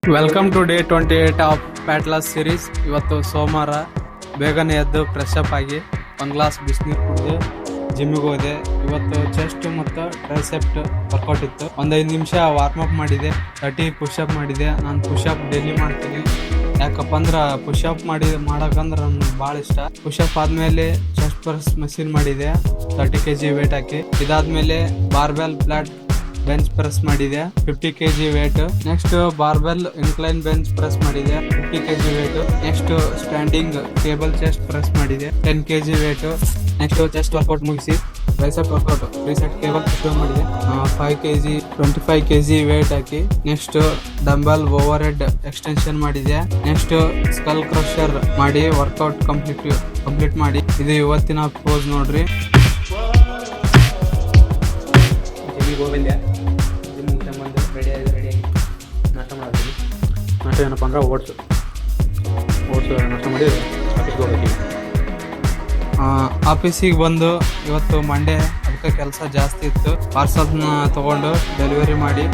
Welcome to day 28 of fat loss series. ಇವತ್ತು ಸೋಮವಾರ ಬೇಗನೆ ಎದ್ದು ಫ್ರೆಶ್ ಅಪ್ ಆಗಿ ಒಂದು ಗ್ಲಾಸ್ ಬಿಸಿನೀರು ಕುಡಿದು ಜಿಮ್ಮಿಗೆ ಹೋದೆ. ಇವತ್ತು ಚೆಸ್ಟ್ ಮತ್ತು ಟ್ರೈಸೆಪ್ಟ್ ವರ್ಕೌಟ್ ಇತ್ತು. ಒಂದು 5 ನಿಮಿಷ ವಾರ್ಮ್ ಅಪ್ ಮಾಡಿದೆ. 30 ಪುಷಪ್ ಮಾಡಿದೆ. ನಾನು ಪುಷಪ್ ಡೈಲಿ ಮಾಡ್ತೀನಿ. ಯಾಕಪ್ಪ ಅಂದ್ರೆ ಪುಷಪ್ ಮಾಡಕಂದ್ರೆ ನನ್ಗೆ ಭಾಳ ಇಷ್ಟ. ಪುಷಪ್ ಆದ್ಮೇಲೆ ಚೆಸ್ಟ್ ಪ್ರೆಸ್ ಮಷೀನ್ ಮಾಡಿದೆ 30 kg ವೇಟ್ ಹಾಕಿ. ಇದಾದ್ಮೇಲೆ ಬಾರ್ಬೆಲ್ ಫ್ಲಾಟ್ ಬೆಂಚ್ ಪ್ರೆಸ್ ಮಾಡಿದೆ 50 kg weight. Next barbell incline bench press ಮಾಡಿದೆ 50 kg weight. Next standing table chest press ಮಾಡಿದೆ 10 kg weight. Next chest workout ಮುಗಿಸಿ ಬೈಸೆಪ್ ವರ್ಕೌಟ್ ರೀಸೆಟ್ ಕೇಬಲ್ ಶುರು ಮಾಡಿದೆ 5 kg 25 kg weight ಹಾಕಿ. Next dumbbell over head extension ಮಾಡಿದೆ. Next skull crusher ಮಾಡಿ workout complete ಮಾಡಿ. ಇದು ಇವತ್ತಿನ ಪೋಸ್ ನೋಡ್ರಿ. ಜಿಮ್ಮಿಗೆ ಬಂದು ರೆಡಿಯಾಗಿ ನಾಷ್ಟ ಮಾಡ್ತೀನಿ. ನಾಷ್ಟ ಏನಪ್ಪ ಅಂದ್ರೆ ಓಟ್ಸು ನಾಷ್ಟ ಮಾಡಿ ಆಫೀಸ್ಗೆ ಹೋಗ್ಬೇಕು. ಆಫೀಸಿಗೆ ಬಂದು ಇವತ್ತು ಮಂಡೇ, ಅದಕ್ಕೆ ಕೆಲಸ ಜಾಸ್ತಿ ಇತ್ತು. ಪಾರ್ಸಲ್ನ ತಗೊಂಡು ಡೆಲಿವರಿ ಮಾಡಿ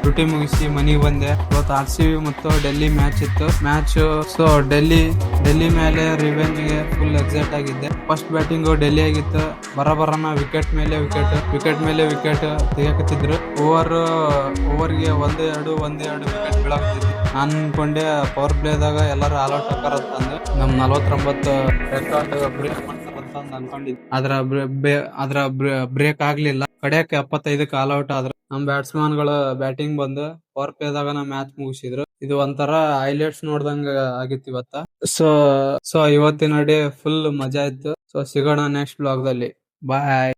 ಡ್ಯೂಟಿ ಮುಗಿಸಿ ಮನೆಗೆ ಬಂದೆ. ಇವತ್ತು RCB ಮತ್ತು ಡೆಲ್ಲಿ ಮ್ಯಾಚ್ ಇತ್ತು. ಸೊ ಡೆಲ್ಲಿ ಮೇಲೆ ರಿವೆಂಜ್ಗೆ ಫುಲ್ ಎಕ್ಸೈಟ್ ಆಗಿದ್ದೆ. ಫಸ್ಟ್ ಬ್ಯಾಟಿಂಗು ಡೆಲ್ಲಿ ಆಗಿತ್ತು. ಬರಬರನ ವಿಕೆಟ್ ಮೇಲೆ ವಿಕೆಟ್ ತೆಗಿಯಕತ್ತಿದ್ರು. ಓವರ್ಗೆ ಒಂದೆರಡು ವಿಕೆಟ್ ಬೀಳಾಕತ್ತಿದ್ರು. ನಾನು ಅನ್ಕೊಂಡೆ ಪವರ್ ಪ್ಲೇದಾಗ ಎಲ್ಲರೂ ಆಲ್ ಔಟ್ ಹಾಕಾರಂತಂದು ನಮ್ 49 ರೆಕಾರ್ಡ್ ಬ್ರೇಕ್ ಮಾಡ್ತಾರಂತ ಅನ್ಕೊಂಡಿದ್ದೆ. ಅದ್ರ ಬ್ರೇಕ್ ಆಗ್ಲಿಲ್ಲ. ಕಡೆಯಕ್ಕೆ 75ಕ್ಕೆ ಆಲ್ ಔಟ್ ಆದ್ರ. ನಮ್ ಬ್ಯಾಟ್ಸ್ಮನ್ ಗಳು ಬ್ಯಾಟಿಂಗ್ ಬಂದು ಪವರ್ ಪ್ಲೇದಾಗ ಮ್ಯಾಚ್ ಮುಗಿಸಿದ್ರು. ಇದು ಒಂಥರ ಹೈಲೈಟ್ಸ್ ನೋಡ್ದಂಗ ಆಗಿತ್ತು ಇವತ್ತ. ಸೊ ಇವತ್ತಿನ ಡೇ ಫುಲ್ ಮಜಾ ಇತ್ತು. ಸೊ ಸಿಗೋಣ ನೆಕ್ಸ್ಟ್ ಬ್ಲಾಗ್ ದಲ್ಲಿ. ಬಾಯ್.